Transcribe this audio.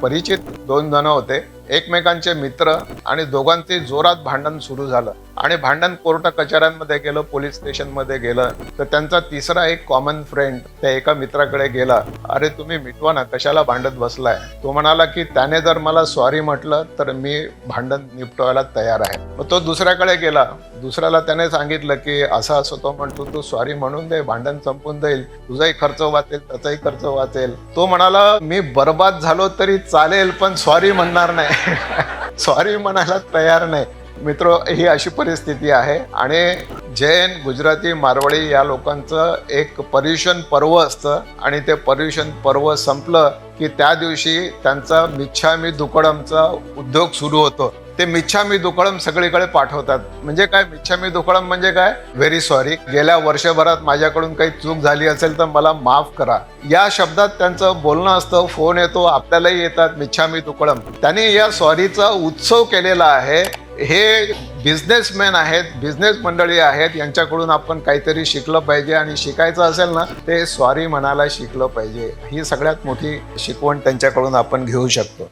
परिचित दोन जण होते, एकमेकांचे मित्र, आणि दोघांचे जोरात भांडण सुरू झालं आणि भांडण कोर्ट कचऱ्यांमध्ये गेलं, पोलीस स्टेशनमध्ये गेलं. तर त्यांचा तिसरा एक कॉमन फ्रेंड त्या एका मित्राकडे गेला, अरे तुम्ही मिटवा ना, कशाला भांडत बसलाय. तो म्हणाला की त्याने जर मला सॉरी म्हटलं तर मी भांडण निपटवायला तयार आहे. मग तो दुसऱ्याकडे गेला, दुसऱ्याला त्याने सांगितलं की असं असं. तो म्हणतो तू सॉरी म्हणून दे, भांडण संपून जाईल, तुझाही खर्च वाचेल, त्याचाही खर्च वाचेल. तो म्हणाला मी बर्बाद झालो तरी चालेल पण सॉरी म्हणणार नाही. सॉरी म्हणायला तयार नाही. मित्र, ही अशी परिस्थिती आहे. आणि जैन, गुजराती, मारवाडी या लोकांचं एक पर्युषण पर्व असतं आणि ते पर्युषण पर्व संपलं की त्या दिवशी त्यांचा मिच्छामी दुक्कडमचा उद्योग सुरू होतो. ते मिच्छामी दुक्कडम सगळीकडे पाठवतात. म्हणजे काय मिच्छामी दुक्कडम म्हणजे काय? व्हेरी सॉरी, गेल्या वर्षभरात माझ्याकडून काही चूक झाली असेल तर मला माफ करा, या शब्दात त्यांचं बोलणं असतं. फोन येतो, आपल्यालाही येतात मिच्छामी दुक्कडम. त्यांनी या सॉरीचा उत्सव केलेला आहे. हे बिझनेसमॅन आहेत, बिझनेस मंडळी आहेत, यांच्याकडून आपण काहीतरी शिकलं पाहिजे. आणि शिकायचं असेल ना, ते सॉरी म्हणायला शिकलं पाहिजे. ही सगळ्यात मोठी शिकवण त्यांच्याकडून आपण घेऊ शकतो.